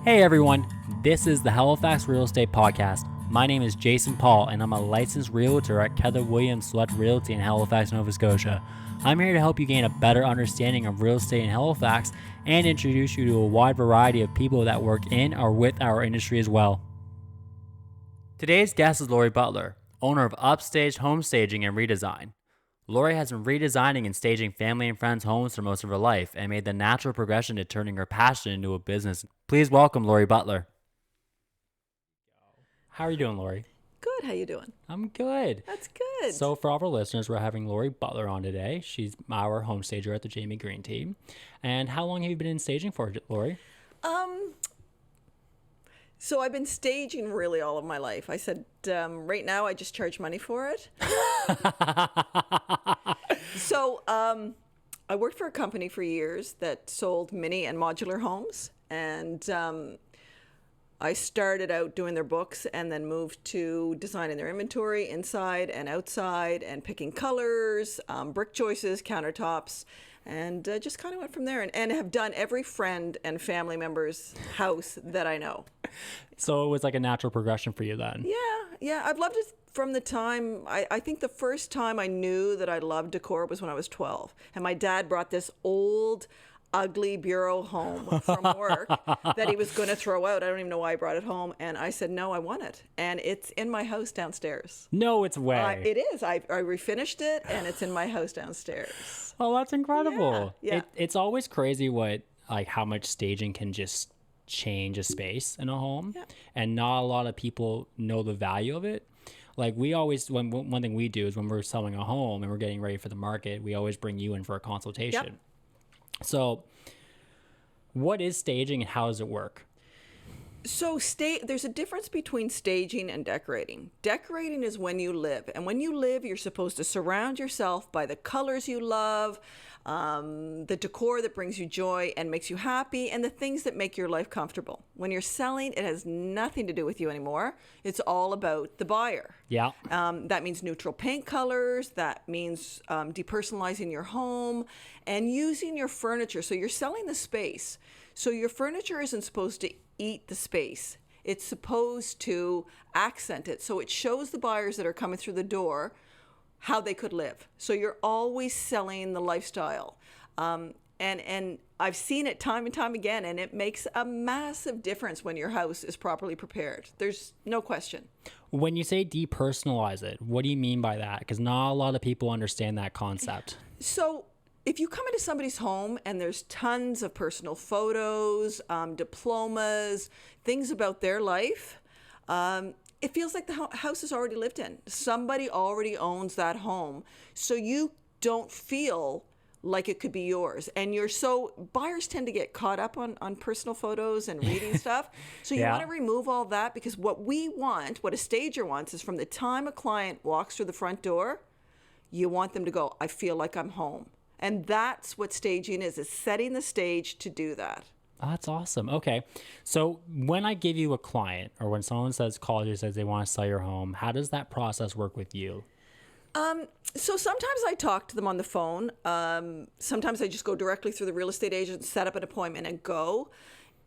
Hey everyone, this is the Halifax Real Estate Podcast. My name is Jason Paul and I'm a licensed realtor at Keller Williams Select Realty in Halifax, Nova Scotia. I'm here to help you gain a better understanding of real estate in Halifax and introduce you to a wide variety of people that work in or with our industry as well. Today's guest is Lori Butler, owner of Upstaged Home Staging and Redesign. Lori has been redesigning and staging family and friends' homes for most of her life and made the natural progression to turning her passion into a business. Please welcome Lori Butler. How are you doing, Lori? Good. How you doing? I'm good. That's good. So for all our listeners, we're having Lori Butler on today. She's our home stager at the Jamie Green team. And how long have you been in staging for, Lori? So I've been staging really all of my life. I said, right now I just charge money for it. So I worked for a company for years that sold mini and modular homes. And I started out doing their books and then moved to designing their inventory inside and outside and picking colors, brick choices, countertops, and just kind of went from there and have done every friend and family member's house that I know. So it was like a natural progression for you then? Yeah. I've loved it from the time, I think the first time I knew that I loved decor was when I was 12. And my dad brought this old, ugly bureau home from work that he was going to throw out. I don't even know why he brought it home. And I said, no, I want it. And it's in my house downstairs. No, it's way. It is. I refinished it and it's in my house downstairs. Oh, that's incredible. Yeah. It's always crazy how much staging can just change a space in a home. Yeah. And not a lot of people know the value of it. Like we always, one thing we do is when we're selling a home and we're getting ready for the market, we always bring you in for a consultation. Yep. So what is staging and how does it work? So there's a difference between staging and decorating. Decorating is when you live. And when you live, you're supposed to surround yourself by the colors you love, the decor that brings you joy and makes you happy, and the things that make your life comfortable. When you're selling, it has nothing to do with you anymore. It's all about the buyer. Yeah. That means neutral paint colors. That means depersonalizing your home and using your furniture. So you're selling the space. So your furniture isn't supposed to eat the space. It's supposed to accent it. So it shows the buyers that are coming through the door how they could live. So you're always selling the lifestyle. And I've seen it time and time again, and it makes a massive difference when your house is properly prepared. There's no question. When you say depersonalize it, what do you mean by that? Because not a lot of people understand that concept. So if you come into somebody's home and there's tons of personal photos, diplomas, things about their life, it feels like the house is already lived in. Somebody already owns that home. So you don't feel like it could be yours. And buyers tend to get caught up on personal photos and reading stuff. So you want to remove all that, because what a stager wants is from the time a client walks through the front door, you want them to go, I feel like I'm home. And that's what staging is setting the stage to do that. Oh, that's awesome. Okay. So when I give you a client or when someone calls you, says they want to sell your home, how does that process work with you? So sometimes I talk to them on the phone. Sometimes I just go directly through the real estate agent, set up an appointment and go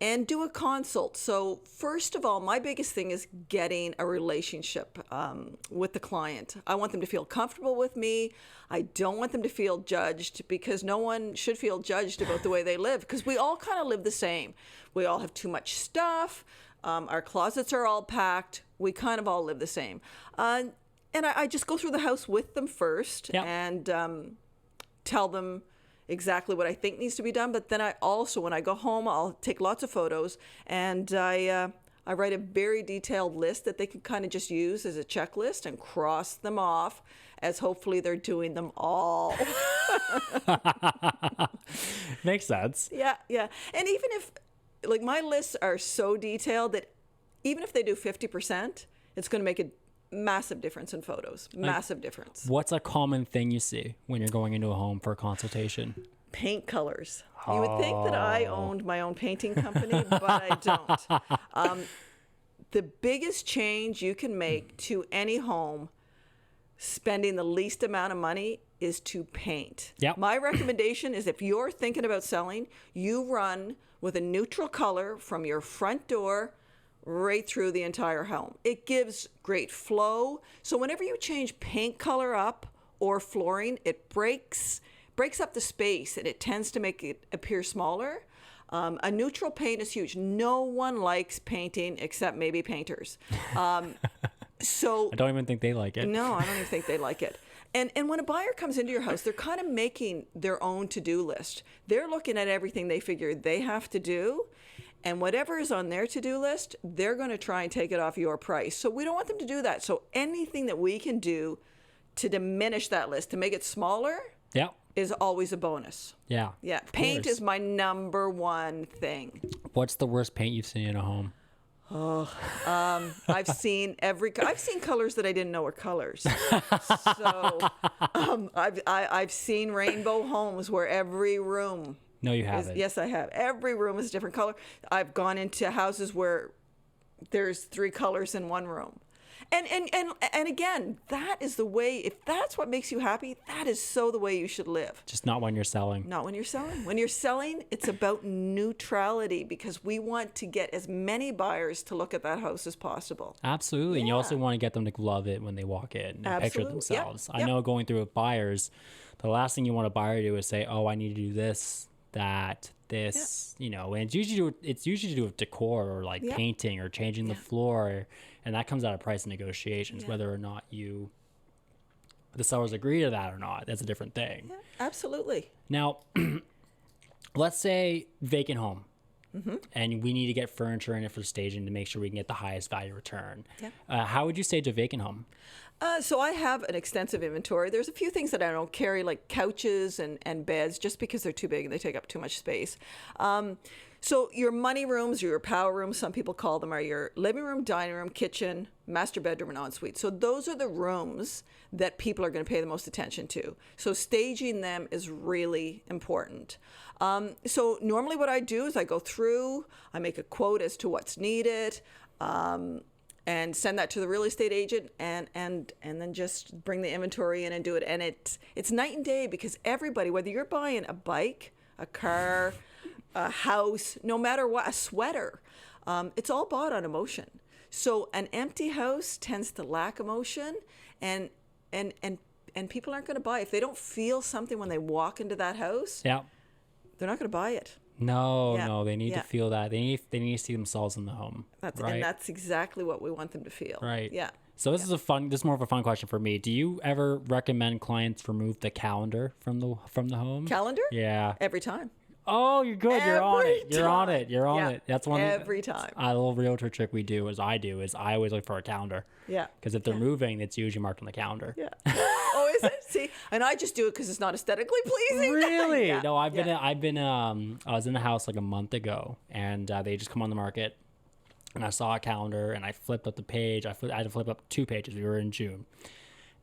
and do a consult. So first of all, my biggest thing is getting a relationship with the client. I want them to feel comfortable with me. I don't want them to feel judged, because no one should feel judged about the way they live, because we all kind of live the same. We all have too much stuff. Our closets are all packed. We kind of all live the same. And I just go through the house with them first. Yep. And tell them exactly what I think needs to be done. But then I also, when I go home, I'll take lots of photos, and I write a very detailed list that they can kind of just use as a checklist and cross them off as hopefully they're doing them all. Makes sense. Yeah. And even if, like, my lists are so detailed that even if they do 50%, it's going to make a massive difference in photos. Massive difference. What's a common thing you see when you're going into a home for a consultation? Paint colors. You would think that I owned my own painting company, but I don't. The biggest change you can make to any home, spending the least amount of money, is to paint. Yep. My recommendation is if you're thinking about selling, you run with a neutral color from your front door right through the entire home. It gives great flow. So whenever you change paint color up or flooring, it breaks up the space and it tends to make it appear smaller. A neutral paint is huge. No one likes painting except maybe painters. So I don't even think they like it. no, I don't even think they like it. And when a buyer comes into your house, they're kind of making their own to-do list. They're looking at everything they figure they have to do, and whatever is on their to-do list, they're going to try and take it off your price. So we don't want them to do that. So anything that we can do to diminish that list, to make it smaller, Yeah. is always a bonus. Yeah. Yeah, paint is my number one thing. What's the worst paint you've seen in a home? I've seen colors that I didn't know were colors. So I've seen rainbow homes where every room. No, you haven't. Yes, I have. Every room is a different color. I've gone into houses where there's 3 colors in one room. And again, that is the way, if that's what makes you happy, that is so the way you should live. Just not when you're selling. Not when you're selling. When you're selling, it's about neutrality because we want to get as many buyers to look at that house as possible. Absolutely. And you also want to get them to love it when they walk in and picture themselves. I know going through with buyers, the last thing you want a buyer to do is say, oh, I need to do this, that, this, you know, and it's usually to do with decor or like painting or changing the floor. And that comes out of price negotiations, whether or not the sellers agree to that or not. That's a different thing. Yeah, absolutely. Now, let's say vacant home, and we need to get furniture in it for staging to make sure we can get the highest value return. Yeah. How would you stage a vacant home? So I have an extensive inventory. There's a few things that I don't carry, like couches and beds, just because they're too big and they take up too much space. So your money rooms, or your power rooms, some people call them, are your living room, dining room, kitchen, master bedroom, and ensuite. So those are the rooms that people are going to pay the most attention to. So staging them is really important. So normally what I do is I go through, I make a quote as to what's needed, and send that to the real estate agent, and then just bring the inventory in and do it. And it's night and day, because everybody, whether you're buying a bike, a car, a house, no matter what, a sweater, it's all bought on emotion. So an empty house tends to lack emotion, and people aren't going to buy. If they don't feel something when they walk into that house, they're not going to buy it. No, they need to feel that. They need to see themselves in the home. Right? And that's exactly what we want them to feel. Right. Yeah. So this is more of a fun question for me. Do you ever recommend clients remove the calendar from the home? Calendar? Yeah. Every time. Oh, you're good. You're on it. You're on it. That's one every time. A little realtor trick we do is I always look for a calendar. Yeah. Because if they're moving, it's usually marked on the calendar. Yeah. Oh, is it? See, and I just do it because it's not aesthetically pleasing. Really? Yeah. No, I was in the house like a month ago, and they just come on the market, and I saw a calendar, and I flipped up the page. I had to flip up 2 pages. We were in June,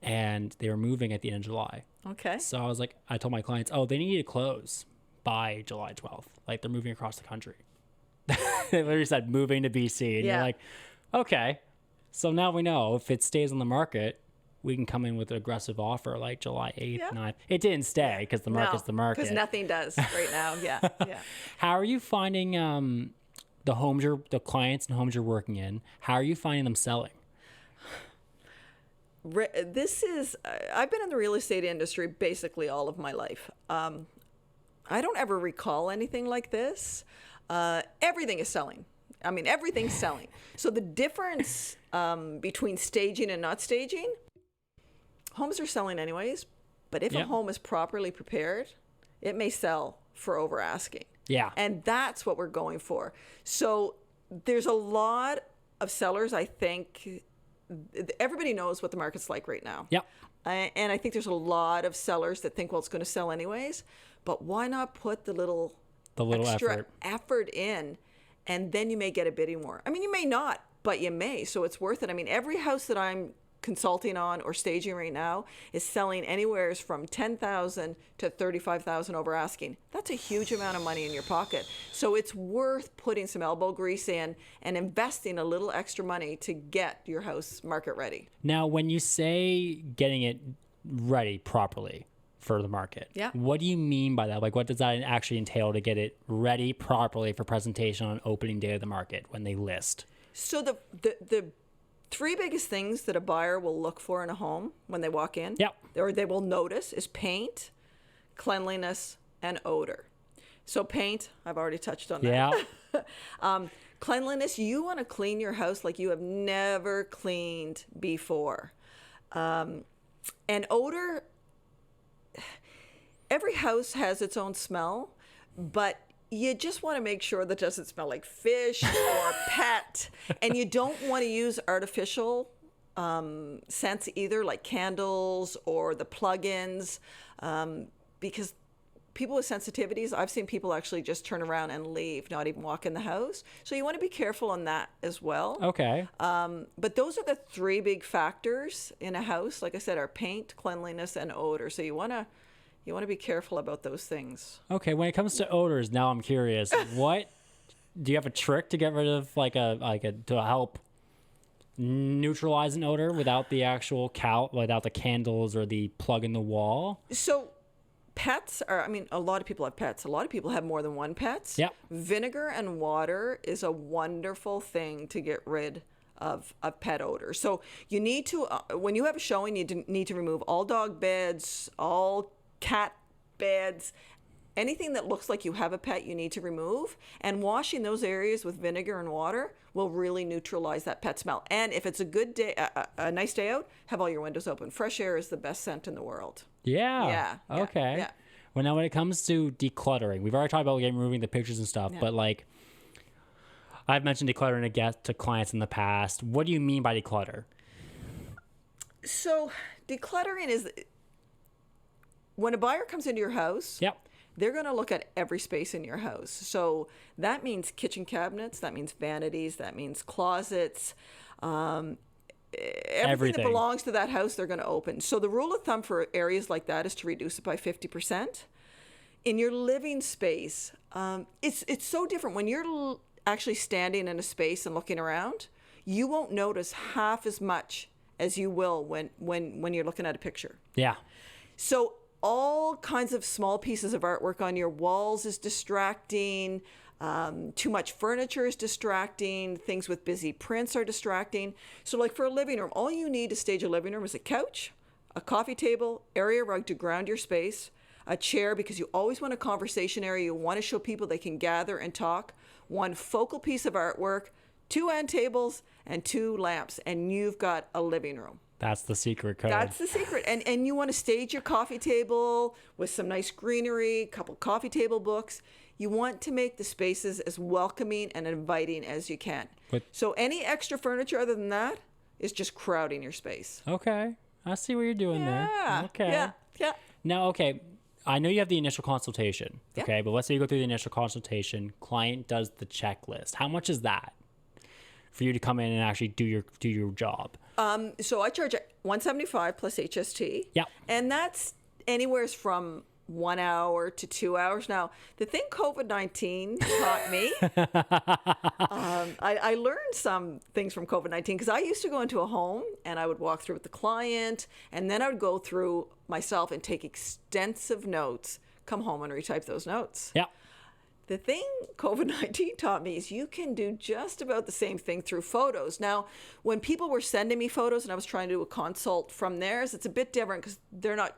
and they were moving at the end of July. Okay. So I told my clients, oh, they need to close by July 12th. Like, they're moving across the country. They literally said moving to BC. And you're like, okay. So now we know if it stays on the market, we can come in with an aggressive offer like July 8th, 9th. It didn't stay because the market's the market. Because nothing does right now. Yeah. Yeah. How are you finding the clients and homes you're working in? How are you finding them selling? I've been in the real estate industry basically all of my life. I don't ever recall anything like this. Everything is selling. I mean, everything's selling. So the difference between staging and not staging, homes are selling anyways, but if a home is properly prepared, it may sell for over asking. Yeah. And that's what we're going for. So there's a lot of sellers, I think, everybody knows what the market's like right now. Yep. And I think there's a lot of sellers that think, well, it's going to sell anyways. But why not put the little extra effort in, and then you may get a bidding war. I mean, you may not, but you may. So it's worth it. I mean, every house that I'm consulting on or staging right now is selling anywhere from $10,000 to $35,000 over asking. That's a huge amount of money in your pocket. So it's worth putting some elbow grease in and investing a little extra money to get your house market ready. Now, when you say getting it ready properly, for the market. Yeah. What do you mean by that? Like, what does that actually entail to get it ready properly for presentation on opening day of the market when they list? So the three biggest things that a buyer will look for in a home when they walk in, Yep. or they will notice, is paint, cleanliness, and odor. So paint, I've already touched on that. Yeah. Cleanliness, you want to clean your house like you have never cleaned before. And odor, every house has its own smell, but you just want to make sure that it doesn't smell like fish or pet. And you don't want to use artificial scents either, like candles or the plug-ins, because people with sensitivities, I've seen people actually just turn around and leave, not even walk in the house. So you want to be careful on that as well. Okay. But those are the three big factors in a house. Like I said, are paint, cleanliness, and odor. So you want to be careful about those things. Okay. When it comes to odors, now I'm curious. What do you have a trick to get rid of, to help neutralize an odor without the actual without the candles or the plug in the wall? So pets are, a lot of people have pets. A lot of people have more than one pet. Yep. Vinegar and water is a wonderful thing to get rid of pet odor. So you need to, when you have a showing, you need to remove all dog beds, all cat beds, anything that looks like you have a pet, you need to remove. And washing those areas with vinegar and water will really neutralize that pet smell. And if it's a good day, a nice day out, have all your windows open. Fresh air is the best scent in the world. Yeah. Yeah. Okay. Yeah. Well, now when it comes to decluttering, we've already talked about removing the pictures and stuff, but I've mentioned decluttering to clients in the past. What do you mean by declutter? So decluttering is when a buyer comes into your house. Yep. They're going to look at every space in your house. So that means kitchen cabinets, that means vanities, that means closets, everything that belongs to that house they're going to open. So the rule of thumb for areas like that is to reduce it by 50%. In your living space, it's so different. When you're actually standing in a space and looking around, you won't notice half as much as you will when you're looking at a picture. Yeah. So all kinds of small pieces of artwork on your walls is distracting. Too much furniture is distracting. Things with busy prints are distracting. So like for a living room, all you need to stage a living room is a couch, a coffee table, area rug to ground your space, a chair because you always want a conversation area. You want to show people they can gather and talk, one focal piece of artwork, 2 end tables, and 2 lamps, and you've got a living room. That's the secret code. That's the secret. And you want to stage your coffee table with some nice greenery, a couple coffee table books. You want to make the spaces as welcoming and inviting as you can. So any extra furniture other than that is just crowding your space. Okay. I see what you're doing there. Okay. Yeah. Now, okay, I know you have the initial consultation. Yeah. Okay, but let's say you go through the initial consultation. Client does the checklist. How much is that for you to come in and actually do your job? So I charge $175 plus HST. Yeah. And that's anywhere from 1 hour to 2 hours. Now, the thing COVID-19 taught me, I learned some things from COVID-19 because I used to go into a home and I would walk through with the client and then I would go through myself and take extensive notes, come home and retype those notes. Yeah. The thing COVID-19 taught me is you can do just about the same thing through photos. Now, when people were sending me photos and I was trying to do a consult from theirs, it's a bit different because they're not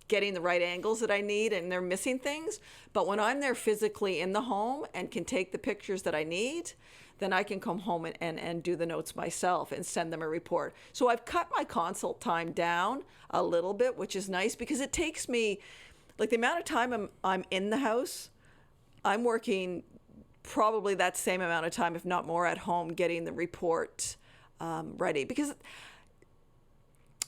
getting the right angles that I need and they're missing things. But when I'm there physically in the home and can take the pictures that I need, then I can come home and do the notes myself and send them a report. So I've cut my consult time down a little bit, which is nice because it takes me, like the amount of time I'm in the house, I'm working probably that same amount of time, if not more, at home getting the report ready. Because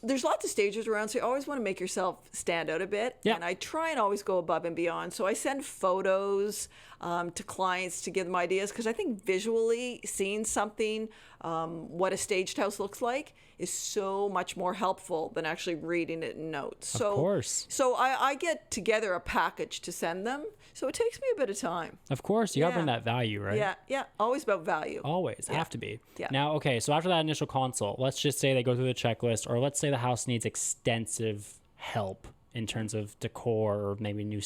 there's lots of stages around, so you always want to make yourself stand out a bit. Yeah. And I try and always go above and beyond. So I send photos to clients to give them ideas because I think visually seeing something, what a staged house looks like, is so much more helpful than actually reading it in notes. Of course. So I get together a package to send them. So it takes me a bit of time. Of course. You got to bring that value, right? Yeah. Always about value. Always. Have to be. Yeah. Now, okay, so after that initial consult, let's just say they go through the checklist, or let's say the house needs extensive help in terms of decor or maybe new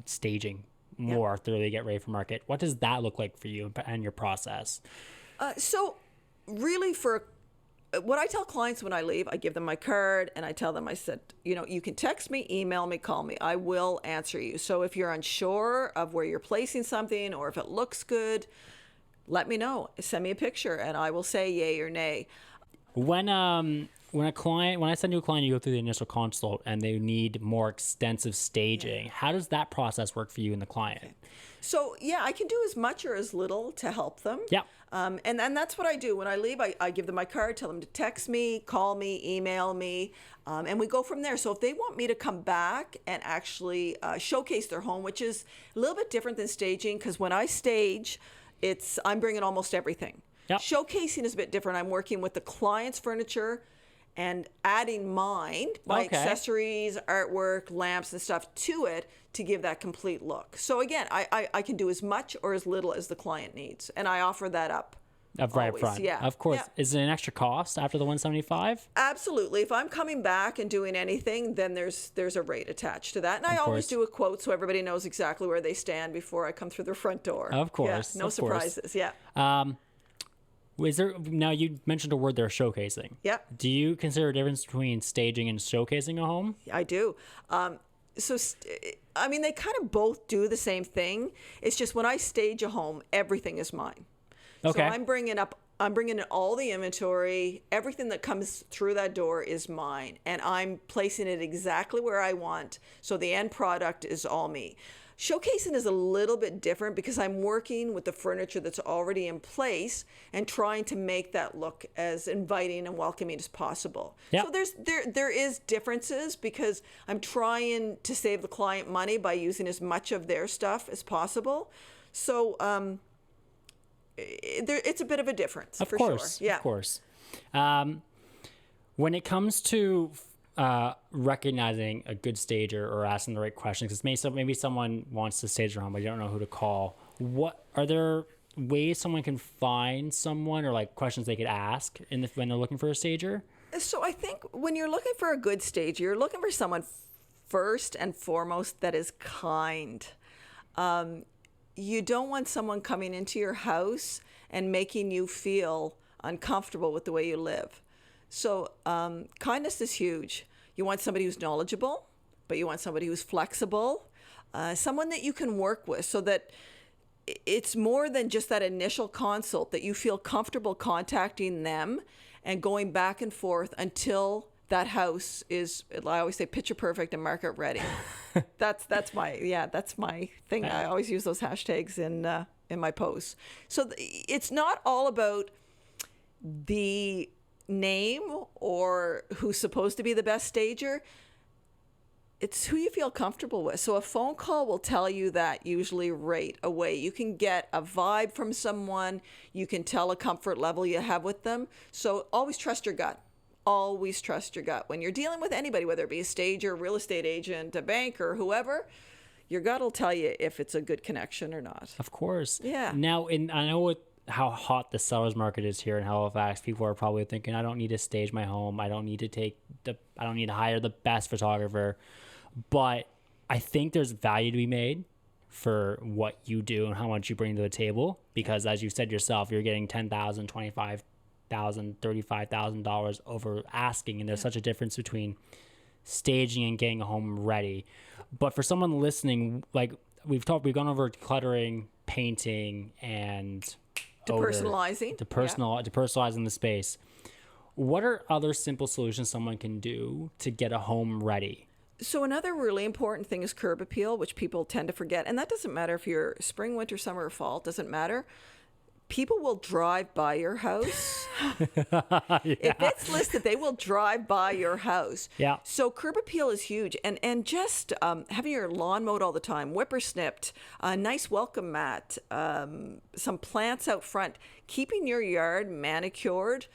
staging more thoroughly to get ready for market? What does that look like for you and your process? So really what I tell clients when I leave, I give them my card and I tell them, I said, you can text me, email me, call me. I will answer you. So if you're unsure of where you're placing something or if it looks good, let me know. Send me a picture and I will say yay or nay. When I send you a client, you go through the initial consult and they need more extensive staging. How does that process work for you and the client? Okay. So I can do as much or as little to help them. Yeah. And that's what I do. When I leave, I give them my card, tell them to text me, call me, email me, and we go from there. So if they want me to come back and actually showcase their home, which is a little bit different than staging, because when I stage, I'm bringing almost everything. Yep. Showcasing is a bit different. I'm working with the client's furniture and adding my accessories, artwork, lamps and stuff to it to give that complete look. So again, I can do as much or as little as the client needs. And I offer that up. Right up front. Yeah. Of course. Yeah. Is it an extra cost after the $175? Absolutely. If I'm coming back and doing anything, then there's a rate attached to that. And I always do a quote so everybody knows exactly where they stand before I come through their front door. Of course. Yeah, no surprises. Yeah. Now you mentioned a word there, showcasing. Yep. Do you consider a difference between staging and showcasing a home? I do. They kind of both do the same thing. It's just when I stage a home, everything is mine. Okay. So I'm bringing in all the inventory. Everything that comes through that door is mine, and I'm placing it exactly where I want. So the end product is all me. Showcasing is a little bit different because I'm working with the furniture that's already in place and trying to make that look as inviting and welcoming as possible. Yep. So there is differences because I'm trying to save the client money by using as much of their stuff as possible. So it's a bit of a difference, for sure. Yeah. Of course. When it comes to recognizing a good stager or asking the right questions, because maybe someone wants to stage their home, but you don't know who to call. What are there ways someone can find someone or like questions they could ask when they're looking for a stager? So I think when you're looking for a good stager, you're looking for someone first and foremost that is kind. You don't want someone coming into your house and making you feel uncomfortable with the way you live. So kindness is huge. You want somebody who's knowledgeable, but you want somebody who's flexible, someone that you can work with so that it's more than just that initial consult, that you feel comfortable contacting them and going back and forth until that house is, I always say, picture perfect and market ready. That's my thing. I always use those hashtags in my posts. So it's not all about the name or who's supposed to be the best stager. It's who you feel comfortable with. So a phone call will tell you that usually right away. You can get a vibe from someone. You can tell a comfort level you have with them. So always trust your gut. Always trust your gut. When you're dealing with anybody, whether it be a stager, real estate agent, a banker, whoever, your gut will tell you if it's a good connection or not. Of course. Yeah. Now, I know how hot the seller's market is here in Halifax. People are probably thinking, I don't need to stage my home. I don't need to hire the best photographer. But I think there's value to be made for what you do and how much you bring to the table. Because as you said yourself, you're getting $10,000, $25,000, $35,000 over asking. And there's such a difference between staging and getting a home ready. But for someone listening, like we've gone over decluttering, painting, and Depersonalizing. Depersonalizing the space. What are other simple solutions someone can do to get a home ready? So another really important thing is curb appeal, which people tend to forget. And that doesn't matter if you're spring, winter, summer, or fall. It doesn't matter. People will drive by your house. If it's listed, they will drive by your house. Yeah. So curb appeal is huge. And just having your lawn mowed all the time, whipper snipped, a nice welcome mat, some plants out front, keeping your yard manicured,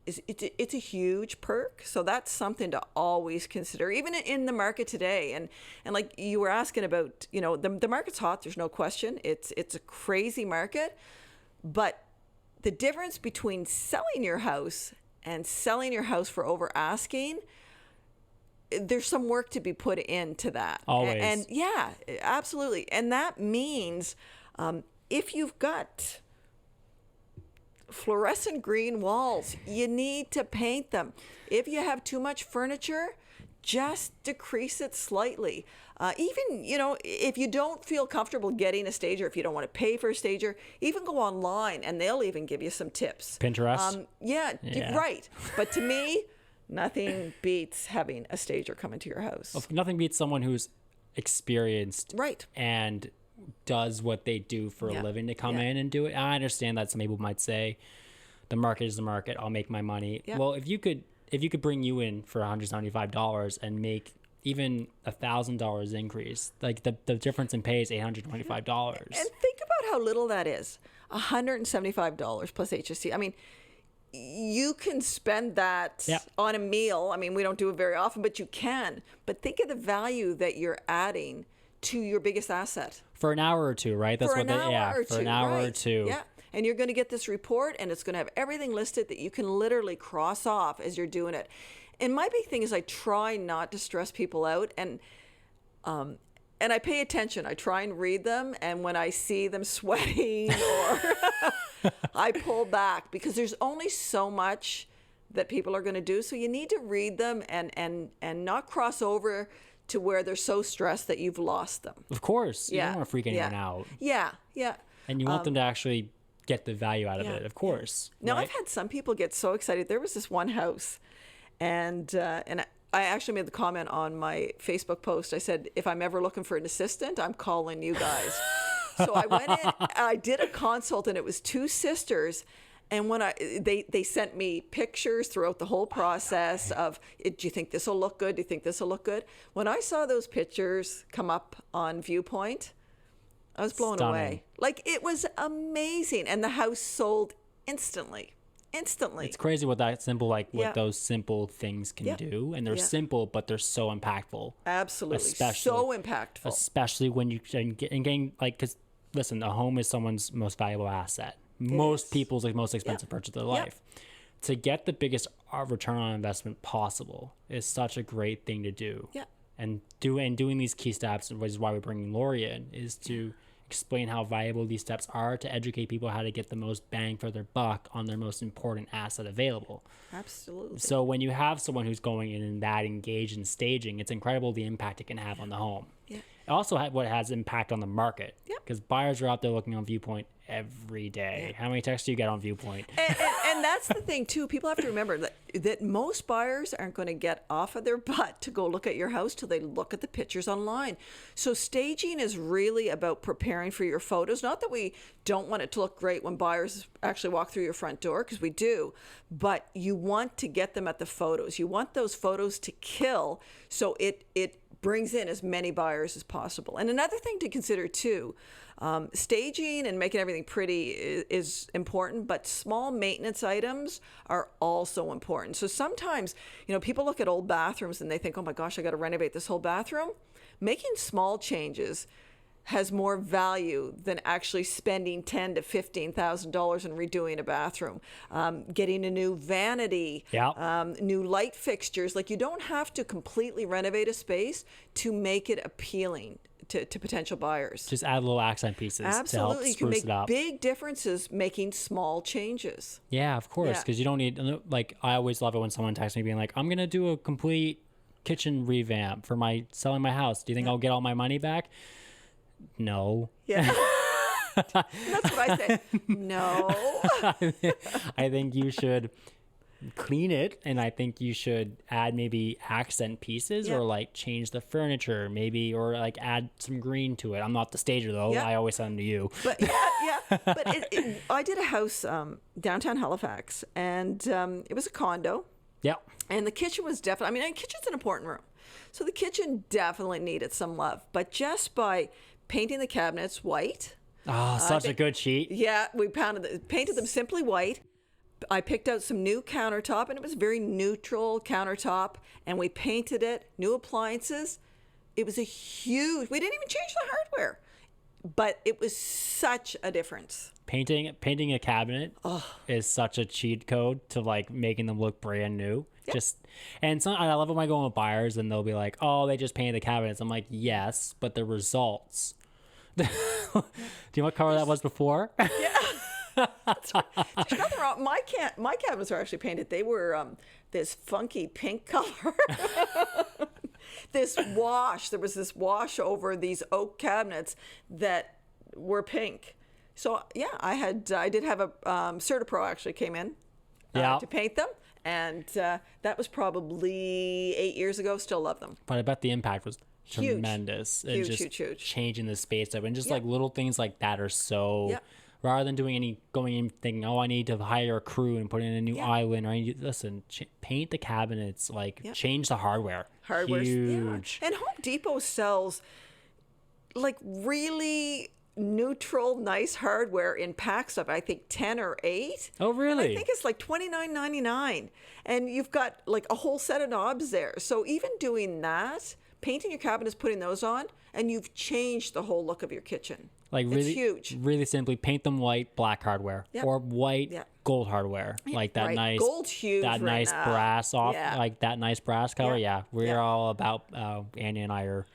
it's a huge perk. So that's something to always consider, even in the market today. And like you were asking about, the market's hot. There's no question. It's a crazy market. But the difference between selling your house and selling your house for over asking, there's some work to be put into that. Always. And yeah, absolutely. And that means if you've got fluorescent green walls, you need to paint them. If you have too much furniture, just decrease it slightly. Even, if you don't feel comfortable getting a stager, if you don't want to pay for a stager, even go online and they'll even give you some tips. Pinterest? Yeah, right. But to me, nothing beats having a stager come into your house. Nothing beats someone who's experienced Right. and does what they do for a living to come in and do it. I understand that some people might say the market is the market. I'll make my money. Yeah. Well, if you could bring you in for $175 and make even $1,000 increase, like the difference in pay is $825. And think about how little that is. $175 plus HST. I mean, you can spend that on a meal. I mean, we don't do it very often, but you can. But think of the value that you're adding to your biggest asset. For an hour or two, right? That's for an hour or two. Yeah. And you're going to get this report, and it's going to have everything listed that you can literally cross off as you're doing it. And my big thing is I try not to stress people out, and I pay attention. I try and read them, and when I see them sweating or I pull back, because there's only so much that people are going to do. So you need to read them and not cross over to where they're so stressed that you've lost them. Of course. You don't want to freak anyone out. Yeah. And you want them to actually get the value out of it, of course. Now, right? I've had some people get so excited. There was this one house, and I actually made the comment on my Facebook post. I said, if I'm ever looking for an assistant, I'm calling you guys. So I went in, I did a consult, and it was two sisters. And when they sent me pictures throughout the whole process of, do you think this will look good? Do you think this will look good? When I saw those pictures come up on Viewpoint, I was blown away. Like, it was amazing. And the house sold instantly. It's crazy what that simple, what those simple things can do. And they're simple, but they're so impactful. Absolutely. So impactful. Especially when you getting, because listen, a home is someone's most valuable asset. Most people's most expensive purchase of their life. To get the biggest return on investment possible is such a great thing to do. Yeah. And doing these key steps, which is why we're bringing Lori in, is to explain how valuable these steps are to educate people how to get the most bang for their buck on their most important asset available. Absolutely. So when you have someone who's going in and that engaged in staging, it's incredible the impact it can have on the home. Yeah. It also what has impact on the market. Yep. Because buyers are out there looking on Viewpoint every day. How many texts do you get on Viewpoint? And that's the thing too. People have to remember that most buyers aren't going to get off of their butt to go look at your house till they look at the pictures online. So staging is really about preparing for your photos. Not that we don't want it to look great when buyers actually walk through your front door, because we do, but you want to get them at the photos. You want those photos to kill, so it brings in as many buyers as possible. And another thing to consider too, staging and making everything pretty is important, but small maintenance items are also important. So sometimes, people look at old bathrooms and they think, oh my gosh, I got to renovate this whole bathroom. Making small changes has more value than actually spending $10,000 to $15,000 in redoing a bathroom. Getting a new vanity, new light fixtures. Like, you don't have to completely renovate a space to make it appealing to potential buyers. Just add little accent pieces to help spruce it up. Absolutely. You can make big differences making small changes. Yeah, of course, because you don't need, I always love it when someone texts me being like, I'm going to do a complete kitchen revamp for selling my house. Do you think I'll get all my money back? No. Yeah. That's what I say. No. I think you should clean it, and I think you should add maybe accent pieces or change the furniture maybe, or add some green to it. I'm not the stager though. I always send them to you. But but I did a house downtown Halifax, and it was a condo. Yeah. And the kitchen was definitely, kitchen's an important room. So the kitchen definitely needed some love, but just by painting the cabinets white. Oh, such a good sheet. Yeah, we painted them simply white. I picked out some new countertop, and it was very neutral countertop, and we painted it, new appliances. It was we didn't even change the hardware. But it was such a difference. Painting a cabinet is such a cheat code to like making them look brand new. Yeah. I love it when I go with buyers and they'll be like, "Oh, they just painted the cabinets." I'm like, "Yes, but the results." Do you know what color that was before? Yeah. There's nothing wrong. My cabinets are actually painted. They were this funky pink color. There was this wash over these oak cabinets that were pink. So yeah, I did have a CertaPro actually came in to paint them, and that was probably 8 years ago. Still love them. But I bet the impact was Huge. Tremendous. Huge. Changing the space up, and just like little things like that are so. Yeah. Rather than going in thinking, oh, I need to hire a crew and put in a new island, or I need to, paint the cabinets, change the hardware. Hardware's huge. Yeah. And Home Depot sells like really neutral, nice hardware in packs of I think 10 or 8. Oh, really? And I think it's like $29.99, and you've got like a whole set of knobs there. So even doing that, painting your cabinets, putting those on, and you've changed the whole look of your kitchen. Like really, it's huge. Really simply, paint them white, black hardware, or white, gold hardware, like that nice gold's huge. That nice brass like that nice brass color. Yeah, we're all about. Andy and I are.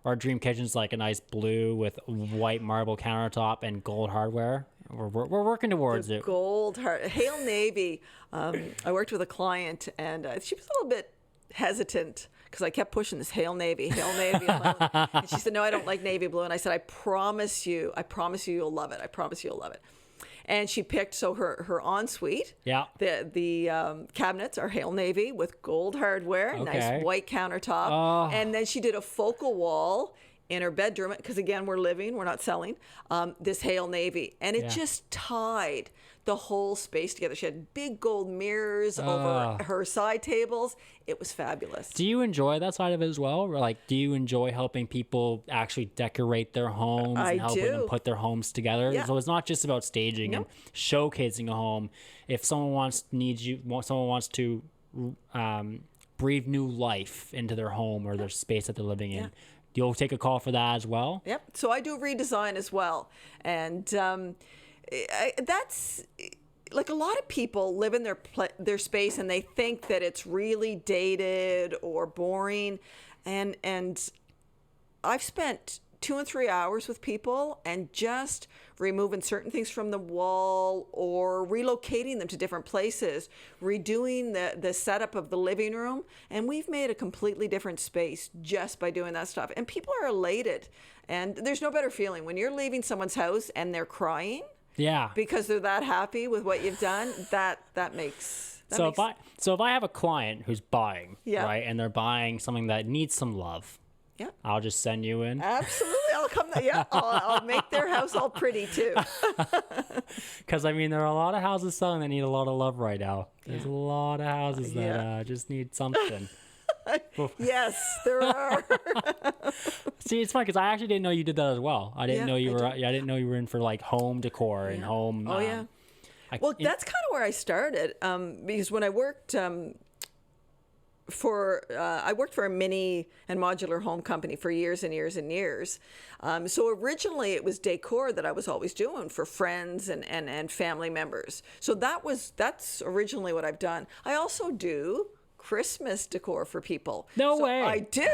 Our dream kitchen's like a nice blue with white marble countertop and gold hardware. We're working towards it. Gold Hail Navy. I worked with a client, and she was a little bit hesitant because I kept pushing this Hail Navy. And she said, "No, I don't like navy blue." And I said, I promise you you'll love it. I promise you'll love it. And she picked, so her ensuite, the cabinets are Hail Navy with gold hardware, nice white countertop. And then she did a focal wall in her bedroom, because again, we're not selling, this Hail Navy. And it just tied the whole space together. She had big gold mirrors over her side tables. It was fabulous. Do you enjoy that side of it as well? Or like, do you enjoy helping people actually decorate their homes and helping them put their homes together? Yeah. So it's not just about staging and showcasing a home. If someone wants to breathe new life into their home or their space that they're living in, you'll take a call for that as well? Yep. So I do redesign as well. And that's like, a lot of people live in their space and they think that it's really dated or boring. And I've spent 2 and 3 hours with people and just removing certain things from the wall or relocating them to different places, redoing the setup of the living room. And we've made a completely different space just by doing that stuff. And people are elated. And there's no better feeling when you're leaving someone's house and they're crying. Yeah. Because they're that happy with what you've done. That makes. If I have a client who's buying, right, and they're buying something that needs some love, I'll just send you in. Absolutely. I'll come. I'll make their house all pretty too. Because I mean, there are a lot of houses selling that need a lot of love right now. There's a lot of houses that just need something. Yes, there are. See, it's funny because I actually didn't know you did that as well. I didn't know you were. I didn't know you were in for like home decor and home. Oh yeah. That's kind of where I started. Because when I worked for a mini and modular home company for years and years and years. So originally it was decor that I was always doing for friends and family members. So that's originally what I've done. I also do Christmas decor for people. No way. I do.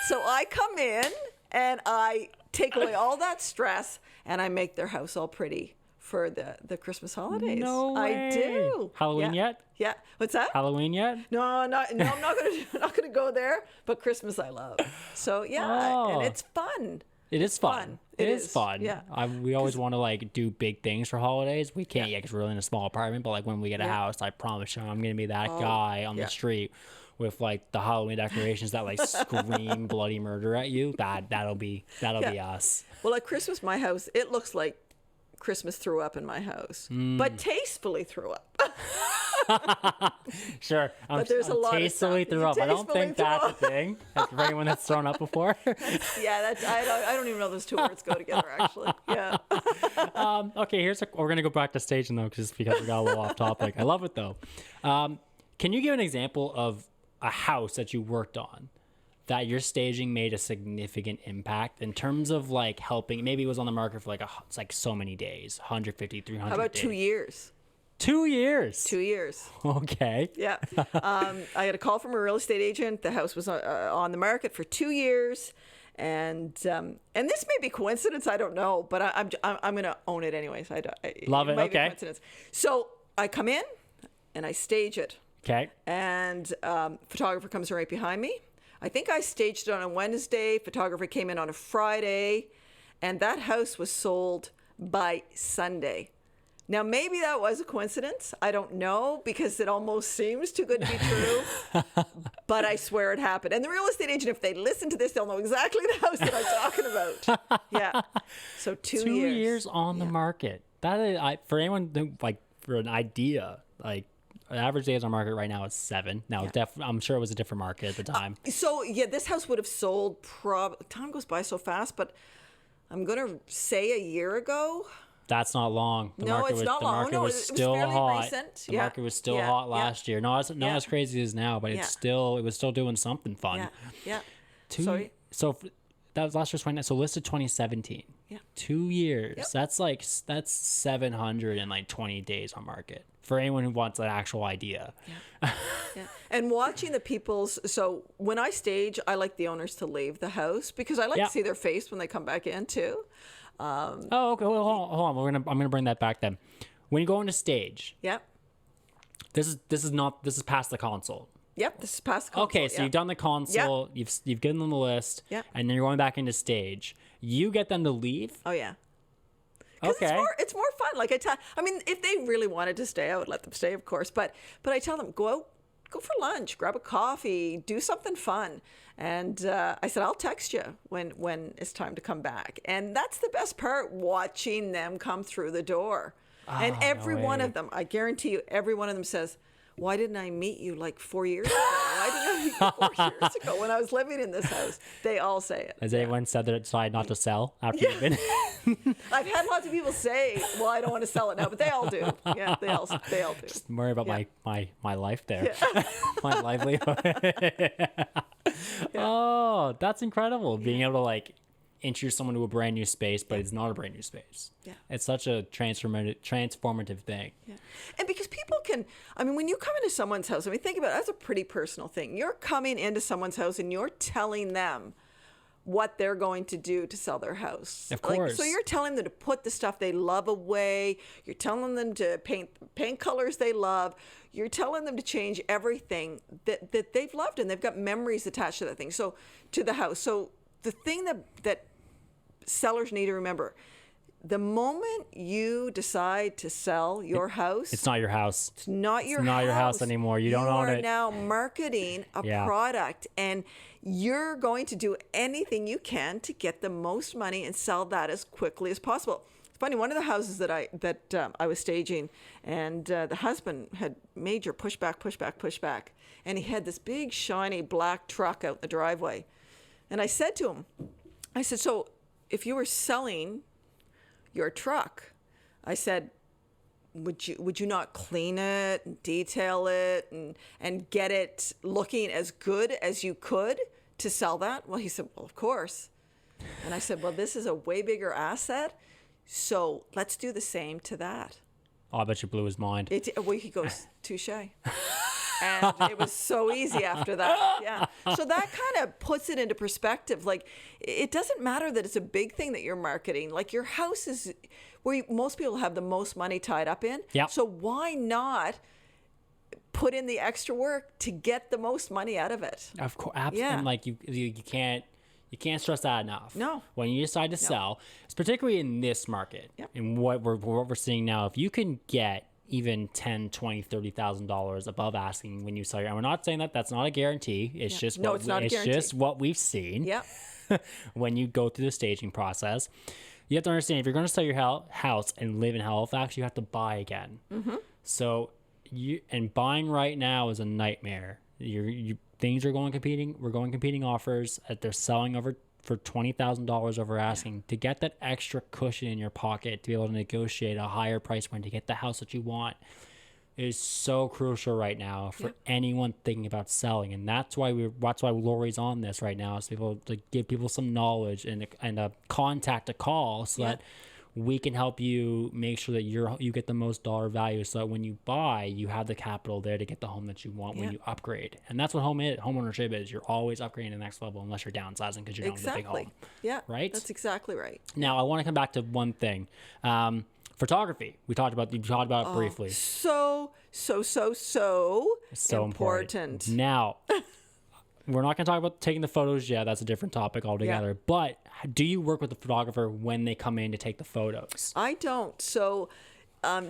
So I come in and I take away all that stress and I make their house all pretty for the Christmas holidays. No way. I do. Halloween yet? Yeah. What's that? Halloween yet? No, I'm not gonna go there. But Christmas I love. So and it's fun. It is fun. It is fun. Yeah. We always want to like do big things for holidays. We can't yet because we're in a small apartment. But like when we get a house, I promise you, I'm gonna be that guy on the street with like the Halloween decorations that like scream bloody murder at you. That'll be us. Well, at Christmas, my house, it looks like Christmas threw up in my house, but tastefully threw up. Sure, but there's a lot tastefully of threw up. I don't think that's a thing. For anyone that's thrown up before. I don't even know those two words go together. Actually, yeah. Okay, we're gonna go back to staging though, just because we got a little off topic. I love it though. Can you give an example of a house that you worked on that your staging made a significant impact in terms of like helping? Maybe it was on the market for it's like so many days, 150, 300 How about days. 2 years? 2 years. 2 years. Okay. Yeah. I had a call from a real estate agent. The house was on the market for 2 years. And this may be coincidence. I don't know, but I'm going to own it anyways. Love it. Might be Okay. coincidence. So I come in and I stage it. Okay. And photographer comes right behind me. I think I staged it on a Wednesday. Photographer came in on a Friday. And that house was sold by Sunday. Now, maybe that was a coincidence. I don't know, because it almost seems too good to be true. But I swear it happened. And the real estate agent, if they listen to this, they'll know exactly the house that I'm talking about. Yeah. So 2 years. 2 years on the market. That is, for anyone who, like, for an idea, like, the average days on market right now is 7. Now, I'm sure it was a different market at the time. So, yeah, this house would have sold time goes by so fast, but I'm going to say a year ago. That's not long. It's not long. The market was still hot. Recent. The market was still hot last year. Not as crazy as now, but it was still doing something fun. Yeah. Sorry. So that was last year's 20. So listed 2017. Yeah. 2 years. Yep. That's 720 days on market for anyone who wants an actual idea. Yeah. And watching the people's. So when I stage, I like the owners to leave the house because I like to see their face when they come back in too. Okay. Well, hold on. I'm gonna bring that back then. When you go into stage, this is past the console. Yep, this is past the console. Okay, so you've done the console, you've given them the list, and then you're going back into stage. You get them to leave. Oh yeah. Okay. It's more fun. Like I mean, if they really wanted to stay, I would let them stay, of course. But I tell them go out, go for lunch, grab a coffee, do something fun. And I said, I'll text you when it's time to come back. And that's the best part, watching them come through the door. And every one of them, I guarantee you, every one of them says, why didn't I meet you like 4 years ago? Why didn't I meet you 4 years ago when I was living in this house? They all say it. Has anyone said that it decided not to sell after you've been? I've had lots of people say, well, I don't want to sell it now, but they all do. Yeah, they all do. Just worry about my life there. My livelihood. Oh, that's incredible. Being able to like introduce someone to a brand new space, but it's not a brand new space. Yeah. It's such a transformative thing. Yeah. And because people can, I mean, when you come into someone's house, I mean, think about it, that's a pretty personal thing. You're coming into someone's house and you're telling them what they're going to do to sell their house. Of course. So you're telling them to put the stuff they love away. You're telling them to paint colors they love. You're telling them to change everything that they've loved, and they've got memories attached to that thing. So to the house. So the thing that sellers need to remember, the moment you decide to sell your house, it's not your house. It's not your house anymore. You don't own it. You are now marketing a product, and you're going to do anything you can to get the most money and sell that as quickly as possible. It's funny, one of the houses that I was staging, and the husband had major pushback, and he had this big shiny black truck out in the driveway. And I said to him, I said, so if you were selling your truck, I said, would you not clean it and detail it and get it looking as good as you could to sell that? Well, he said, well, of course. And I said, well, this is a way bigger asset, so let's do the same to that. Oh, I bet you blew his mind. Well, he goes, touche. And it was so easy after that. Yeah. So that kind of puts it into perspective. Like, it doesn't matter that it's a big thing that you're marketing. Like, your house is where most people have the most money tied up in. Yep. So why not put in the extra work to get the most money out of it? Of course. Absolutely. And like you can't stress that enough. No. When you decide to sell, it's particularly in this market, and what we're seeing now, if you can get even $10,000, $20,000, $30,000 above asking when you sell your, and we're not saying that that's not a guarantee. It's just just what we've seen. Yeah. When you go through the staging process, you have to understand, if you're going to sell your house and live in Halifax, you have to buy again. Mm-hmm. So buying right now is a nightmare. Things are going competing. We're going competing offers. They're selling over for $20,000 over asking to get that extra cushion in your pocket to be able to negotiate a higher price point to get the house that you want. is so crucial right now for anyone thinking about selling, and that's why Lori's on this right now, is people to give people some knowledge and a contact to call, so that we can help you make sure that you get the most dollar value, so that when you buy, you have the capital there to get the home that you want when you upgrade. And that's what homeownership is. You're always upgrading to the next level, unless you're downsizing because you're done with a big home. Yeah, right. That's exactly right. Now I want to come back to one thing. Photography. You talked about it briefly. So important. Now, we're not going to talk about taking the photos yet. That's a different topic altogether. Yeah. But do you work with the photographer when they come in to take the photos? I don't. So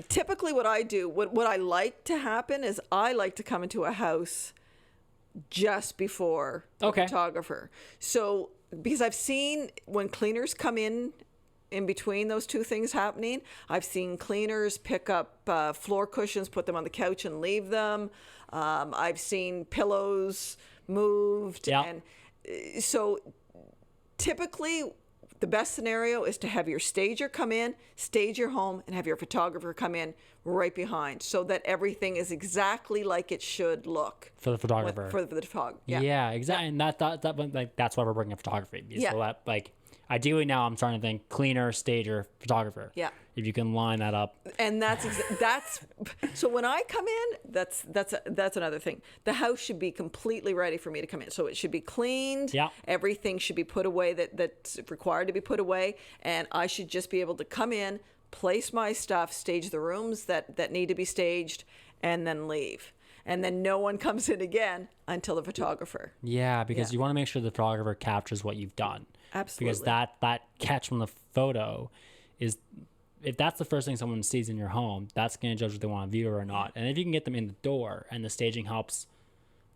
typically what I do, what I like to happen is I like to come into a house just before the photographer. So because I've seen when cleaners come in between those two things happening, I've seen cleaners pick up floor cushions, put them on the couch and leave them. I've seen pillows moved. Yeah. And so typically the best scenario is to have your stager come in, stage your home, and have your photographer come in right behind, so that everything is exactly like it should look for the photographer. For the photographer. Yeah, exactly. And that's why we're bringing a photography. So that, like, ideally now I'm starting to think cleaner, stager, photographer. Yeah. If you can line that up. And that's so when I come in, that's another thing. The house should be completely ready for me to come in. So it should be cleaned. Yeah. Everything should be put away that's required to be put away, and I should just be able to come in, place my stuff, stage the rooms that need to be staged, and then leave. And then no one comes in again until the photographer. Yeah, because you want to make sure the photographer captures what you've done. Absolutely. Because that catch from the photo is, if that's the first thing someone sees in your home, that's going to judge if they want to view it or not. And if you can get them in the door and the staging helps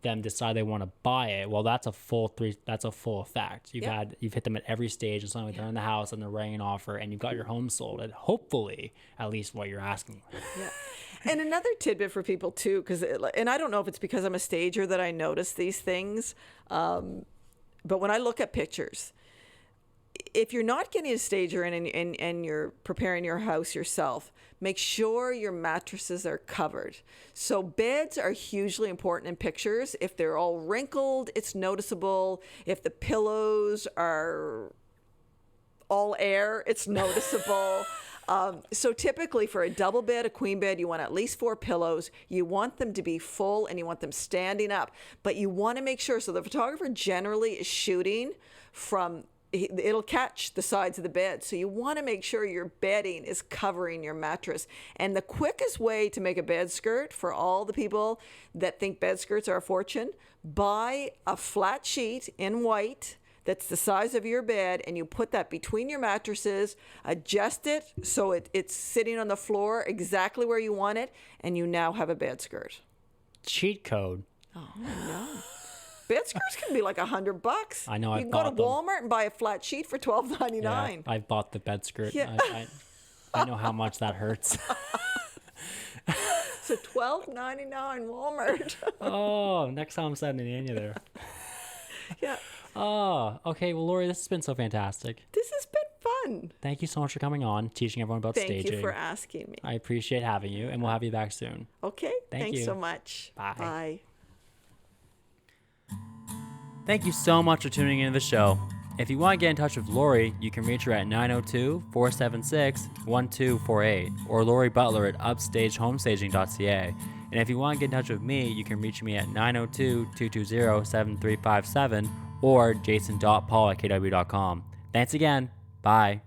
them decide they want to buy it, well, that's a full effect. You've hit them at every stage, and suddenly they're in the house and they're writing an offer, and you've got your home sold at hopefully at least what you're asking. Yeah. And another tidbit for people too, and I don't know if it's because I'm a stager that I notice these things, but when I look at pictures, if you're not getting a stager in and you're preparing your house yourself, make sure your mattresses are covered. So beds are hugely important in pictures. If they're all wrinkled, it's noticeable. If the pillows are all air, it's noticeable. So typically for a double bed, a queen bed, you want at least 4 pillows. You want them to be full and you want them standing up. But you want to make sure, so the photographer generally is shooting from, it'll catch the sides of the bed. So you want to make sure your bedding is covering your mattress. And the quickest way to make a bed skirt, for all the people that think bed skirts are a fortune, buy a flat sheet in white that's the size of your bed, and you put that between your mattresses, adjust it so it's sitting on the floor exactly where you want it, and you now have a bed skirt. Cheat code. Oh, no. Bed skirts can be like $100. I know. You can go to Walmart and buy a flat sheet for $12.99. Yeah, I've bought the bed skirt. Yeah. I know how much that hurts. So $12.99 Walmart. Oh, next time I'm sending you there. Yeah. Oh, okay. Well, Lori, this has been so fantastic. This has been fun. Thank you so much for coming on, teaching everyone about staging. Thank you for asking me. I appreciate having you, and we'll have you back soon. Okay. Thanks so much. Bye. Bye. Thank you so much for tuning into the show. If you want to get in touch with Lori, you can reach her at 902-476-1248 or Lori Butler at upstagedhomestaging.ca. And if you want to get in touch with me, you can reach me at 902-220-7357 or jason.paul@kw.com. Thanks again. Bye.